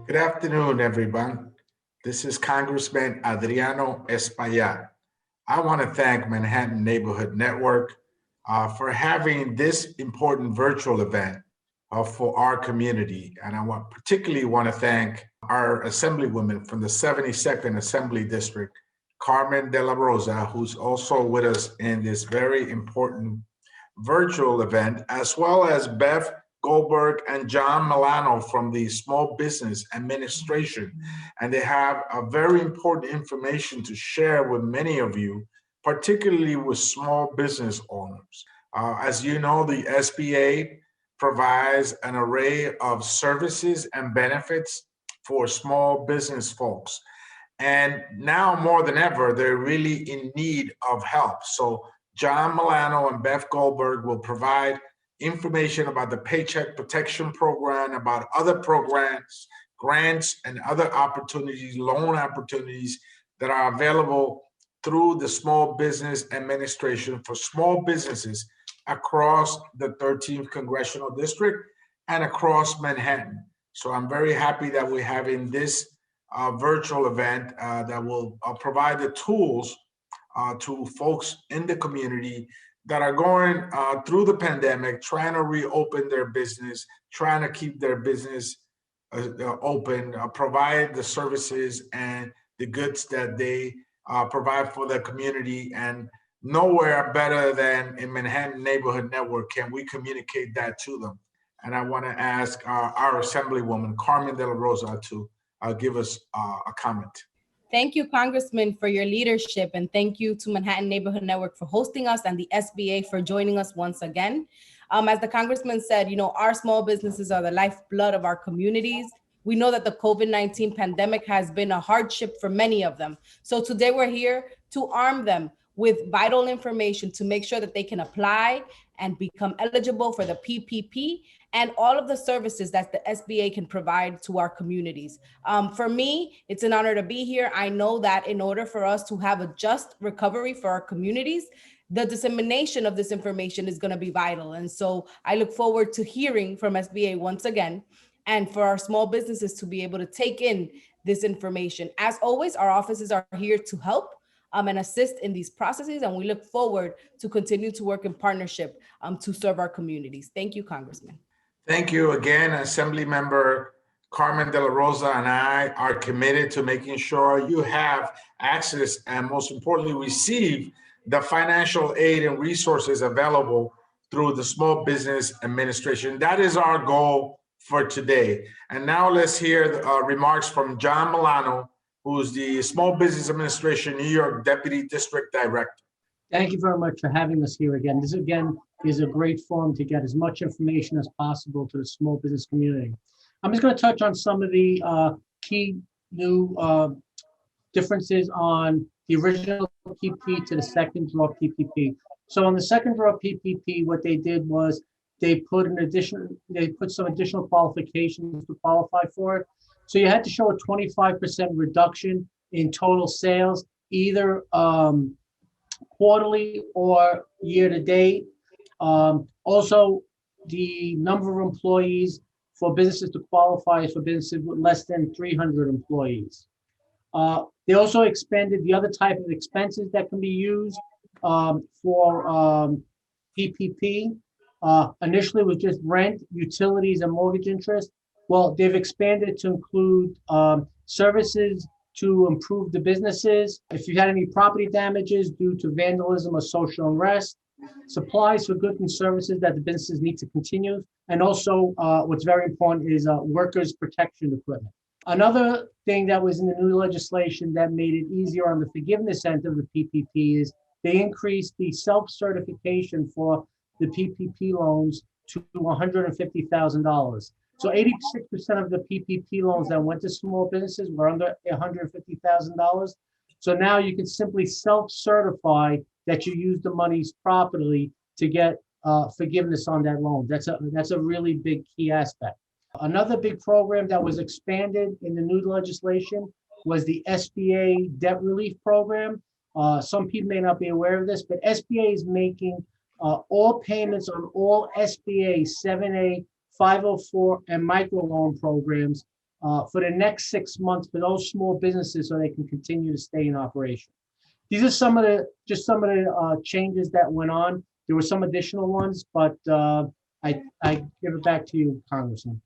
Good afternoon, everyone. This is Congressman Adriano Espaillat. I want to thank Manhattan Neighborhood Network for having this important virtual event for our community. And particularly want to thank our Assemblywoman from the 72nd Assembly District, Carmen de la Rosa, who's also with us in this very important virtual event, as well as Beth, Goldberg, and John Mallano from the Small Business Administration. And they have a very important information to share with many of you, particularly with small business owners. As you know, the SBA provides an array of services and benefits for small business folks. And now more than ever, they're really in need of help. So John Milano and Beth Goldberg will provide information about the Paycheck Protection Program, about other programs, grants, and other opportunities, loan opportunities that are available through the Small Business Administration for small businesses across the 13th Congressional District and across Manhattan. So I'm very happy that we're having this virtual event that will provide the tools to folks in the community that are going through the pandemic, trying to reopen their business, trying to keep their business open, provide the services and the goods that they provide for the community. And nowhere better than in Manhattan Neighborhood Network can we communicate that to them. And I want to ask our Assemblywoman, Carmen de la Rosa, to give us a comment. Thank you, Congressman, for your leadership, and thank you to Manhattan Neighborhood Network for hosting us and the SBA for joining us once again. As the Congressman said, our small businesses are the lifeblood of our communities. We know that the COVID-19 pandemic has been a hardship for many of them. So today we're here to arm them with vital information to make sure that they can apply and become eligible for the PPP and all of the services that the SBA can provide to our communities. For me, it's an honor to be here. I know that in order for us to have a just recovery for our communities, the dissemination of this information is going to be vital. And so I look forward to hearing from SBA once again, and for our small businesses to be able to take in this information. As always, our offices are here to help and assist in these processes, and we look forward to continue to work in partnership to serve our communities. Thank you, Congressman. Thank you again, Assemblymember Carmen de la Rosa and I are committed to making sure you have access and, most importantly, receive the financial aid and resources available through the Small Business Administration. That is our goal for today. And now let's hear remarks from John Mallano, who's the Small Business Administration New York Deputy District Director. Thank you very much for having us here again. This again is a great forum to get as much information as possible to the small business community. I'm just going to touch on some of the key new differences on the original PPP to the second draw PPP. So on the second draw PPP, what they did was they put some additional qualifications to qualify for it. So you had to show a 25% reduction in total sales, either quarterly or year to date. Also, the number of employees for businesses to qualify is for businesses with less than 300 employees. They also expanded the other type of expenses that can be used for PPP. Initially, it was just rent, utilities, and mortgage interest. Well, they've expanded to include services to improve the businesses. If you had any property damages due to vandalism or social unrest, supplies for goods and services that the businesses need to continue. And also what's very important is workers' protection equipment. Another thing that was in the new legislation that made it easier on the forgiveness end of the PPP is they increased the self-certification for the PPP loans to $150,000. So 86% of the PPP loans that went to small businesses were under $150,000. So now you can simply self-certify that you use the monies properly to get forgiveness on that loan. That's a really big key aspect. Another big program that was expanded in the new legislation was the SBA debt relief program. Some people may not be aware of this, but SBA is making all payments on all SBA 7A, 504, and microloan programs for the next 6 months for those small businesses so they can continue to stay in operation. These are some of the changes that went on. There were some additional ones, but I give it back to you, Congressman.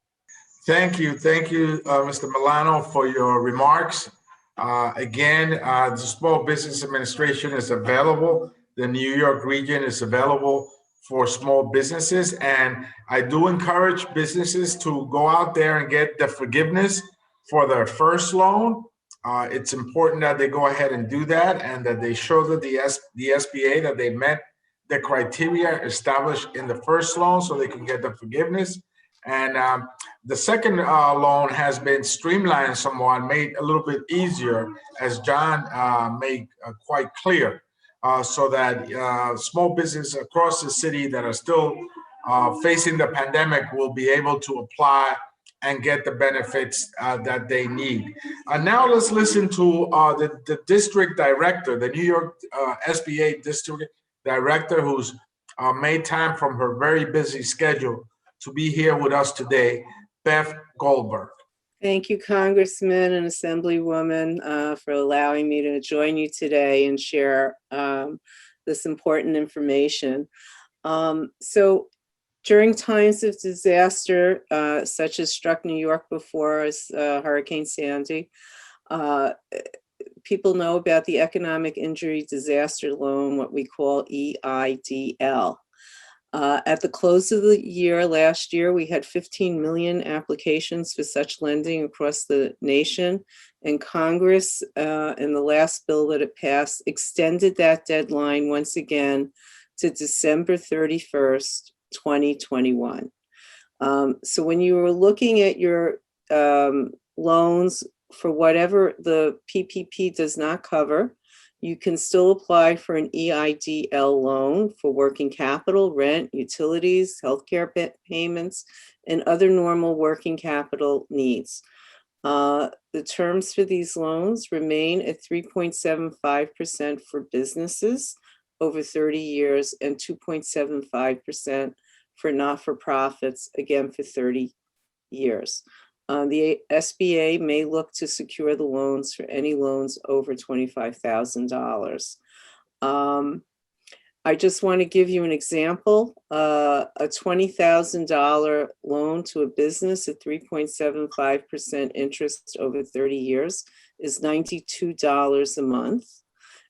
Thank you, Mr. Milano, for your remarks. Again, the Small Business Administration is available. The New York region is available for small businesses, and I do encourage businesses to go out there and get the forgiveness for their first loan. It's important that they go ahead and do that, and that they show that the SBA that they met the criteria established in the first loan so they can get the forgiveness. And the second loan has been streamlined somewhat, made a little bit easier, as John made quite clear, so that small businesses across the city that are still facing the pandemic will be able to apply and get the benefits that they need. Now let's listen to the district director, the New York SBA district director, who's made time from her very busy schedule to be here with us today, Beth Goldberg. Thank you, Congressman and Assemblywoman, for allowing me to join you today and share this important information. So during times of disaster, such as struck New York before as Hurricane Sandy, people know about the Economic Injury Disaster Loan, what we call EIDL. At the close of the year last year, we had 15 million applications for such lending across the nation, and Congress, in the last bill that it passed, extended that deadline once again to December 31st, 2021. So when you were looking at your loans for whatever the PPP does not cover, you can still apply for an EIDL loan for working capital, rent, utilities, healthcare payments, and other normal working capital needs. The terms for these loans remain at 3.75% for businesses over 30 years and 2.75% for not-for-profits, again for 30 years. The SBA may look to secure the loans for any loans over $25,000. I just want to give you an example. A $20,000 loan to a business at 3.75% interest over 30 years is $92 a month.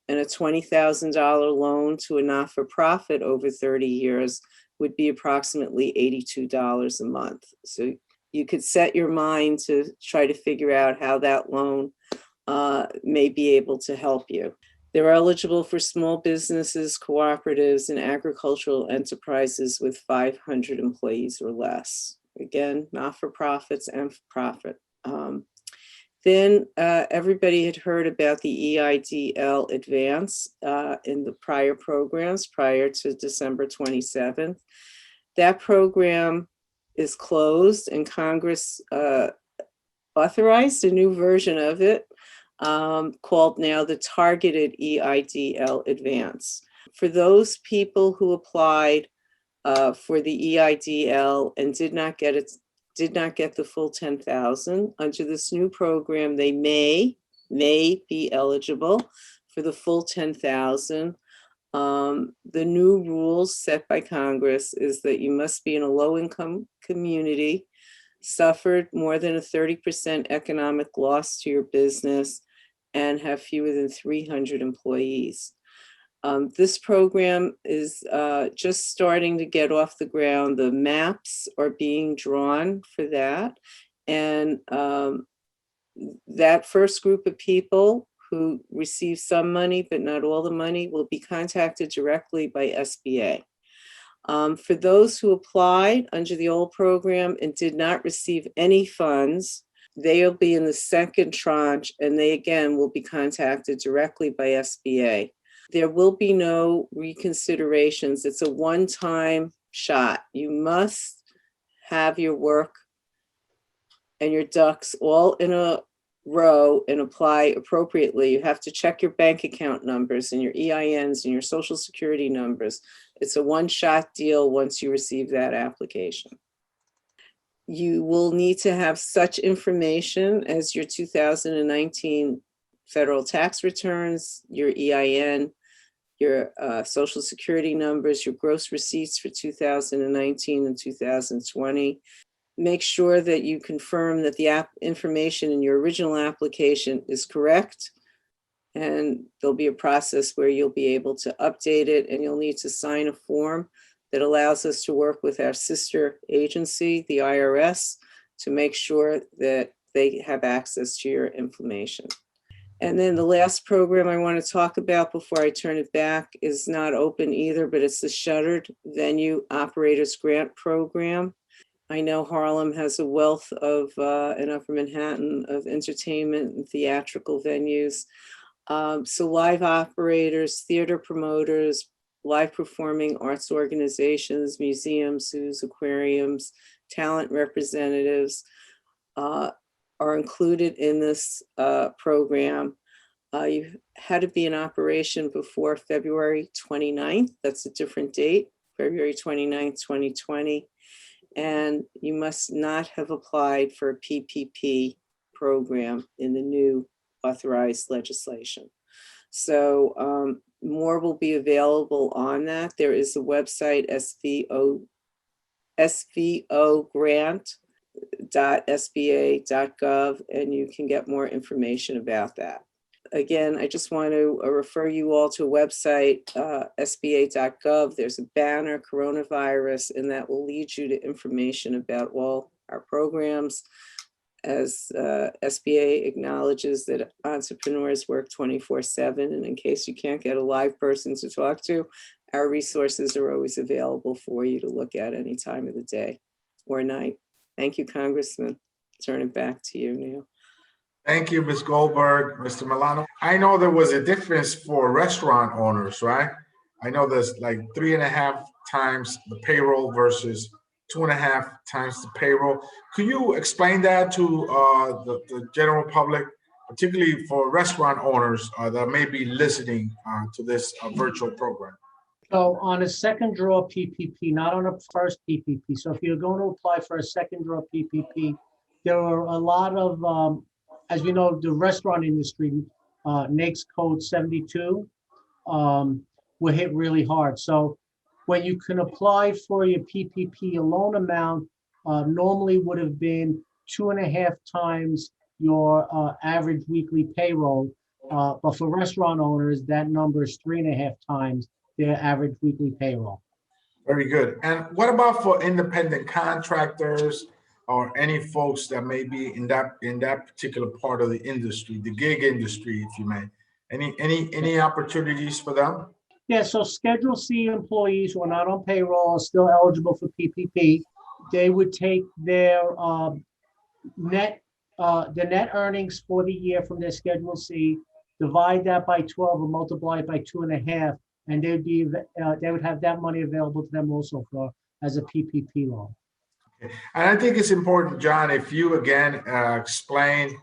And a $20,000 loan to a not-for-profit over 30 years would be approximately $82 a month. So you could set your mind to try to figure out how that loan may be able to help you. They're eligible for small businesses, cooperatives, and agricultural enterprises with 500 employees or less. Again, not-for-profits and for-profit. Then everybody had heard about the EIDL advance in the prior programs prior to December 27th. That program is closed, and Congress authorized a new version of it called now the Targeted EIDL Advance. For those people who applied for the EIDL and did not get the full 10,000 under this new program, they may be eligible for the full 10,000. The new rules set by Congress is that you must be in a low-income community, suffered more than a 30% economic loss to your business, and have fewer than 300 employees. This program is just starting to get off the ground. The maps are being drawn for that. And that first group of people who receive some money, but not all the money, will be contacted directly by SBA. For those who applied under the old program and did not receive any funds, they'll be in the second tranche, and they again will be contacted directly by SBA. There will be no reconsiderations. It's a one-time shot. You must have your work and your ducks all in a row and apply appropriately. You have to check your bank account numbers and your EINs and your social security numbers. It's a one-shot deal once you receive that application. You will need to have such information as your 2019 federal tax returns, your EIN, your social security numbers, your gross receipts for 2019 and 2020. Make sure that you confirm that the information in your original application is correct. And there'll be a process where you'll be able to update it, and you'll need to sign a form that allows us to work with our sister agency, the IRS, to make sure that they have access to your information. And then the last program I want to talk about before I turn it back is not open either, but it's the Shuttered Venue Operators Grant Program. I know Harlem has a wealth of, in Upper Manhattan, of entertainment and theatrical venues. So live operators, theater promoters, live performing arts organizations, museums, zoos, aquariums, talent representatives are included in this program. You had to be in operation before February 29th. That's a different date, February 29th, 2020. And you must not have applied for a PPP program in the new authorized legislation. So more will be available on that. There is a website, svogrant.sba.gov, and you can get more information about that. Again, I just want to refer you all to a website, sba.gov. There's a banner, coronavirus, and that will lead you to information about all our programs. As SBA acknowledges that entrepreneurs work 24/7, and in case you can't get a live person to talk to, our resources are always available for you to look at any time of the day or night. Thank you, Congressman. Turn it back to you now. Thank you, Ms. Goldberg, Mr. Mallano. I know there was a difference for restaurant owners, right? I know there's like 3.5 times the payroll versus 2.5 times the payroll. Could you explain that to the general public, particularly for restaurant owners that may be listening to this virtual program? So on a second draw PPP, not on a first PPP. So if you're going to apply for a second draw PPP, there are a lot of, as we know, the restaurant industry, NAICS code 72, were hit really hard. So when you can apply for your PPP, a loan amount normally would have been 2.5 times your average weekly payroll. But for restaurant owners, that number is 3.5 times their average weekly payroll. Very good. And what about for independent contractors or any folks that may be in that particular part of the industry, the gig industry, if you may? Any opportunities for them? Yeah, so Schedule C employees who are not on payroll are still eligible for PPP. They would take their net earnings for the year from their Schedule C, divide that by 12 and multiply it by 2.5, and they would have that money available to them also as a PPP loan. Okay. And I think it's important, John, if you again explain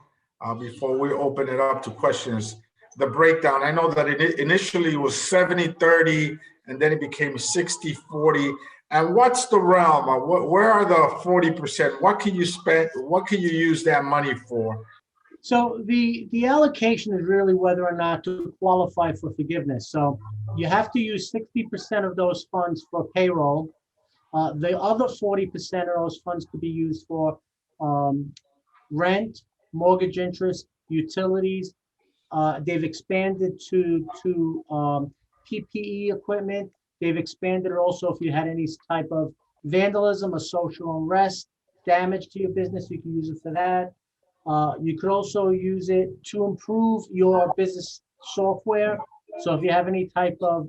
before we open it up to questions, the breakdown. I know that it initially was 70-30, and then it became 60-40. And what's the realm? Where are the 40%? What can you spend? What can you use that money for? So the allocation is really whether or not to qualify for forgiveness. So you have to use 60% of those funds for payroll. The other 40% of those funds could be used for rent, mortgage interest, utilities. They've expanded to PPE equipment. They've expanded it also if you had any type of vandalism or social unrest, damage to your business, you can use it for that. You could also use it to improve your business software. So if you have any type of,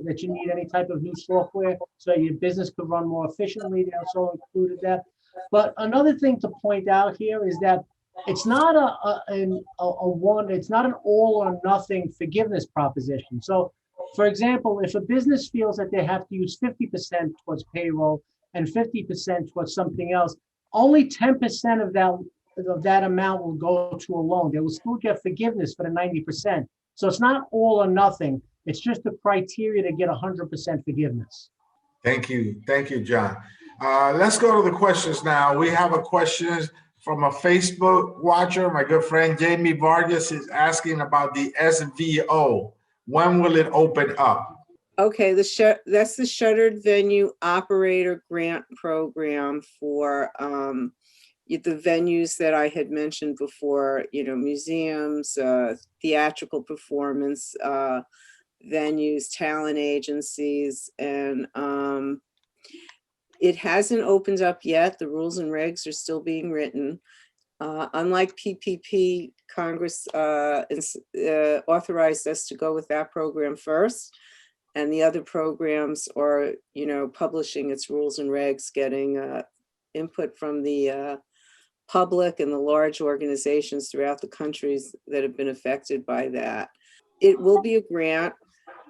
that you need any type of new software so your business could run more efficiently, they also included that. But another thing to point out here is that it's not it's not an all or nothing forgiveness proposition. So for example, if a business feels that they have to use 50% towards payroll and 50% towards something else, only 10% of that amount will go to a loan. They will still get forgiveness for the 90%. So it's not all or nothing. It's just a criteria to get 100% forgiveness. Thank you, John. Let's go to the questions now. We have a question from a Facebook watcher. My good friend Jamie Vargas is asking about the SVO. When will it open up? Okay, that's the Shuttered Venue Operator Grant Program for the venues that I had mentioned before, museums, theatrical performance venues, talent agencies, and it hasn't opened up yet. The rules and regs are still being written. Unlike PPP, Congress authorized us to go with that program first. And the other programs are, publishing its rules and regs, getting input from the public and the large organizations throughout the countries that have been affected by that. It will be a grant.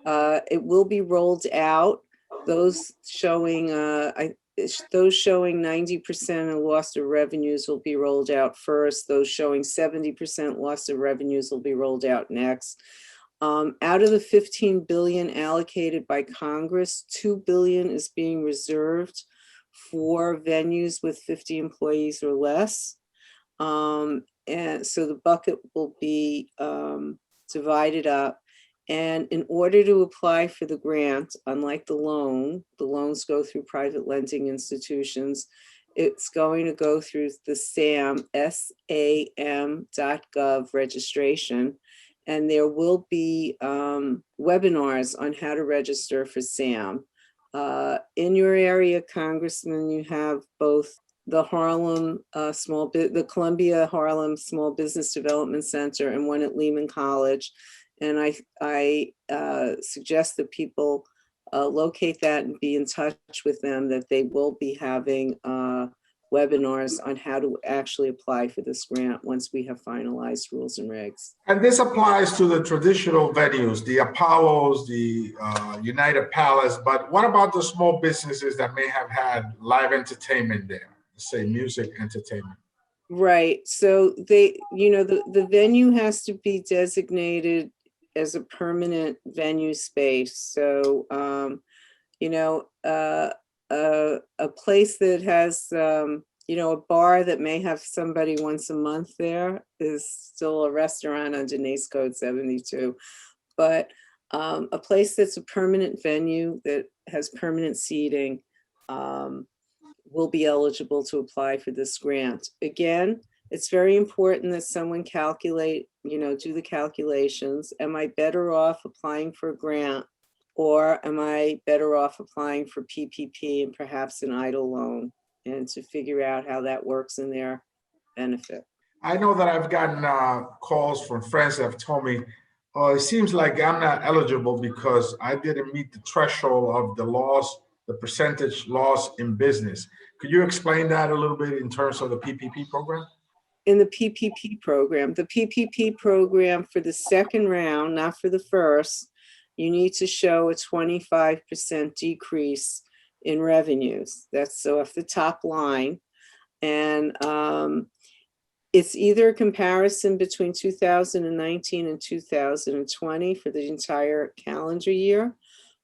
It will be rolled out. Those showing 90% of loss of revenues will be rolled out first. Those showing 70% loss of revenues will be rolled out next. Out of the $15 billion allocated by Congress, $2 billion is being reserved for venues with 50 employees or less. And so the bucket will be divided up. And in order to apply for the grant, unlike the loans go through private lending institutions. It's going to go through the SAM.gov registration. And there will be webinars on how to register for SAM. In your area, Congressman, you have both the the Columbia Harlem Small Business Development Center and one at Lehman College. And I suggest that people locate that and be in touch with them, that they will be having webinars on how to actually apply for this grant once we have finalized rules and regs. And this applies to the traditional venues, the Apollos, the United Palace, but what about the small businesses that may have had live entertainment there, say music entertainment? Right, so they, the venue has to be designated as a permanent venue space. So, a place that has, a bar that may have somebody once a month there is still a restaurant under NACE Code 72. But a place that's a permanent venue that has permanent seating will be eligible to apply for this grant. Again, it's very important that someone calculate, do the calculations. Am I better off applying for a grant, or am I better off applying for PPP and perhaps an EIDL loan, and to figure out how that works in their benefit? I know that I've gotten calls from friends that have told me, oh, it seems like I'm not eligible because I didn't meet the threshold of the loss, the percentage loss in business. Could you explain that a little bit in terms of the PPP program? In the PPP program for the second round, not for the first, you need to show a 25% decrease in revenues. That's so off the top line. And it's either a comparison between 2019 and 2020 for the entire calendar year,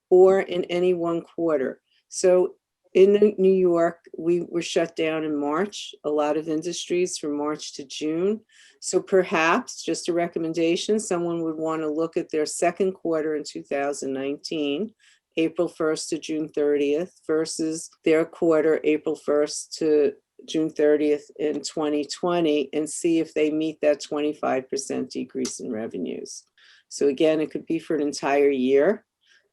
or in any one quarter. So in New York, we were shut down in March, a lot of industries from March to June. So perhaps, just a recommendation, someone would want to look at their second quarter in 2019, April 1st to June 30th, versus their quarter, April 1st to June 30th in 2020, and see if they meet that 25% decrease in revenues. So again, it could be for an entire year.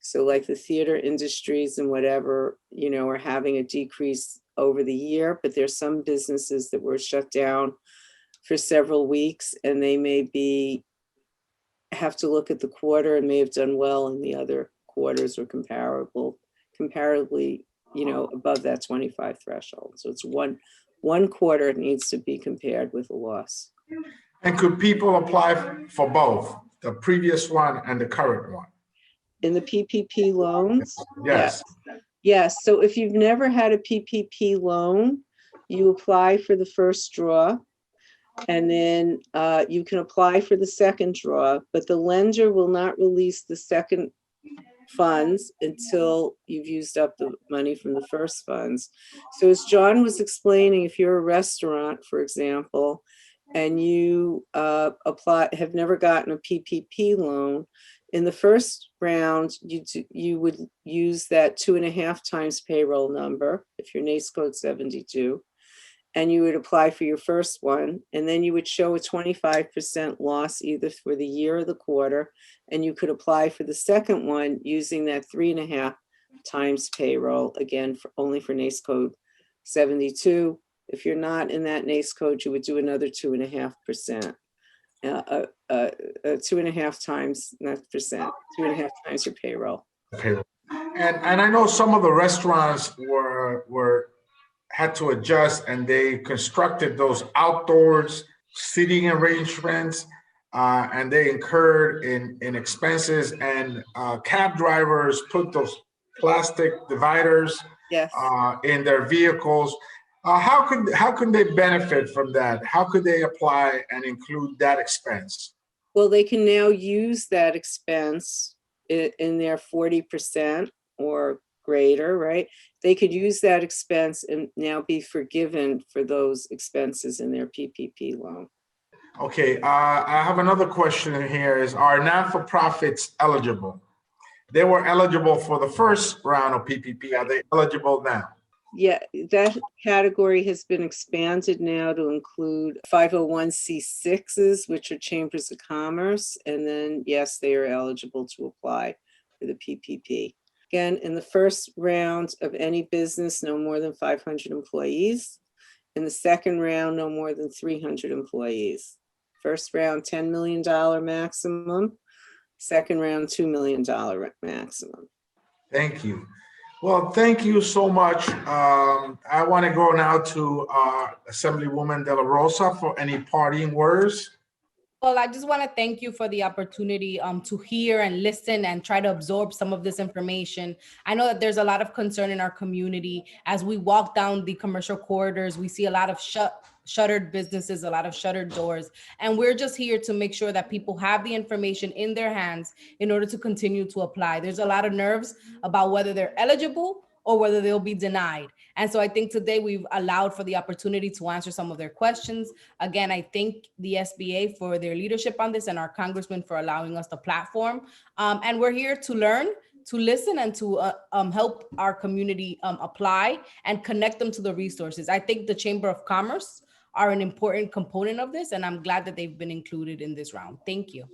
So like the theater industries and whatever, are having a decrease over the year, but there's some businesses that were shut down for several weeks, and they may have to look at the quarter and may have done well in the other quarters, or comparably, above that 25 threshold. So it's one quarter it needs to be compared with a loss. And could people apply for both, the previous one and the current one? In the PPP loans? Yes. Yes. So if you've never had a PPP loan, you apply for the first draw, and then you can apply for the second draw, but the lender will not release the second funds until you've used up the money from the first funds. So as John was explaining, if you're a restaurant, for example, and you have never gotten a PPP loan, in the first round, you would use that 2.5 times payroll number, if your NAICS code 72, and you would apply for your first one, and then you would show a 25% loss either for the year or the quarter, and you could apply for the second one using that 3.5 times payroll, again, only for NAICS code 72. If you're not in that NAICS code, you would do another 2.5%. 2.5 times, not percent, 2.5 times your payroll. Payroll. And I know some of the restaurants had to adjust, and they constructed those outdoors seating arrangements, and they incurred in expenses, and cab drivers put those plastic dividers Yes. In their vehicles. How can they benefit from that? How could they apply and include that expense? Well, they can now use that expense in their 40% or greater, right? They could use that expense and now be forgiven for those expenses in their PPP loan. Okay, I have another question here is, are non-for-profits eligible? They were eligible for the first round of PPP. Are they eligible now? Yeah, that category has been expanded now to include 501c6s, which are chambers of commerce. And then, yes, they are eligible to apply for the PPP. Again, in the first round of any business, no more than 500 employees. In the second round, no more than 300 employees. First round, $10 million maximum. Second round, $2 million maximum. Thank you. Well, thank you so much. I want to go now to Assemblywoman De La Rosa for any parting words. Well, I just want to thank you for the opportunity to hear and listen and try to absorb some of this information. I know that there's a lot of concern in our community. As we walk down the commercial corridors, we see a lot of shuttered businesses, a lot of shuttered doors. And we're just here to make sure that people have the information in their hands in order to continue to apply. There's a lot of nerves about whether they're eligible or whether they'll be denied. And so I think today we've allowed for the opportunity to answer some of their questions. Again, I thank the SBA for their leadership on this and our congressman for allowing us the platform. And we're here to learn, to listen, and to help our community apply and connect them to the resources. I think the Chamber of Commerce are an important component of this, and I'm glad that they've been included in this round. Thank you.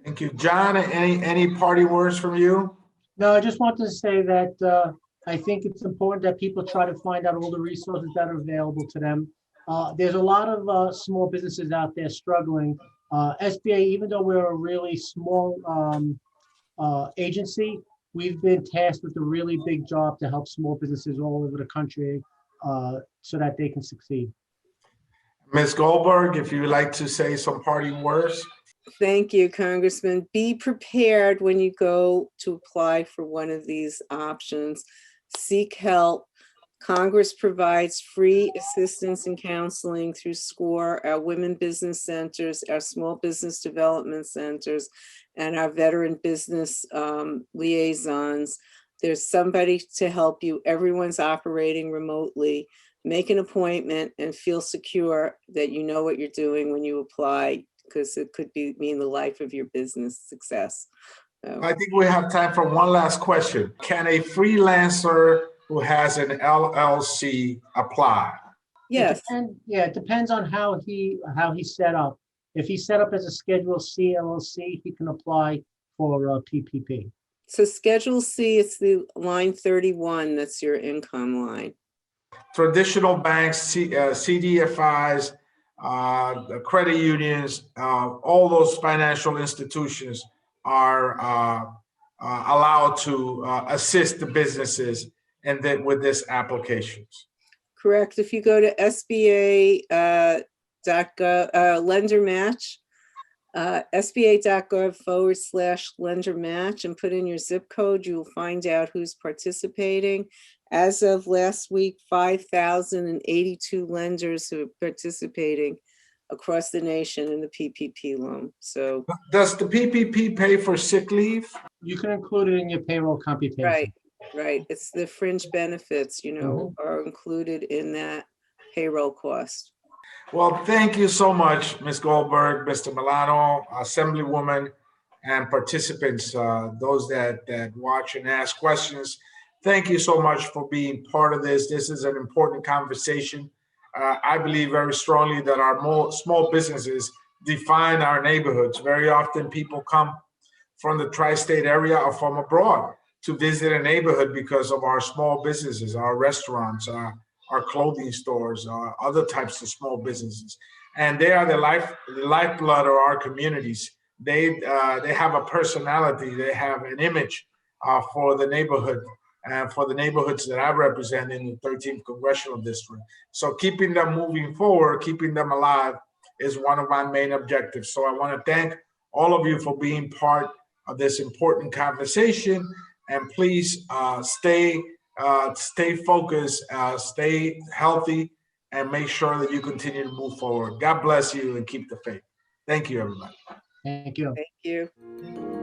Thank you. John, any parting words from you? No, I just wanted to say that I think it's important that people try to find out all the resources that are available to them. There's a lot of small businesses out there struggling. SBA, even though we're a really small agency, we've been tasked with a really big job to help small businesses all over the country so that they can succeed. Ms. Goldberg, if you would like to say some parting words. Thank you, Congressman. Be prepared when you go to apply for one of these options. Seek help. Congress provides free assistance and counseling through SCORE, our women business centers, our small business development centers, and our veteran business liaisons. There's somebody to help you. Everyone's operating remotely. Make an appointment and feel secure that you know what you're doing when you apply, because it could mean the life of your business success. So. I think we have time for one last question. Can a freelancer who has an LLC apply? Yes. It depends on how he's set up. If he's set up as a Schedule C LLC, he can apply for PPP. So Schedule C, it's the line 31. That's your income line. Traditional banks, CDFIs, the credit unions, all those financial institutions are allowed to assist the businesses and then with this applications. Correct. If you go to SBA.gov, lender match, SBA.gov/lender match, and put in your zip code, you will find out who's participating. As of last week, 5,082 lenders who are participating across the nation in the PPP loan. So, does the PPP pay for sick leave? You can include it in your payroll computation. Right, right. It's the fringe benefits, you know, are included in that payroll cost. Well, thank you so much, Ms. Goldberg, Mr. Milano, Assemblywoman, and participants, those that watch and ask questions. Thank you so much for being part of this. This is an important conversation. I believe very strongly that our small businesses define our neighborhoods. Very often people come from the tri-state area or from abroad to visit a neighborhood because of our small businesses, our restaurants, our clothing stores, other types of small businesses. And they are the lifeblood of our communities. They have a personality, they have an image for the neighborhood and for the neighborhoods that I represent in the 13th Congressional District. So keeping them moving forward, keeping them alive is one of my main objectives. So I want to thank all of you for being part of this important conversation. And please stay focused, stay healthy, and make sure that you continue to move forward. God bless you and keep the faith. Thank you, everybody. Thank you. Thank you.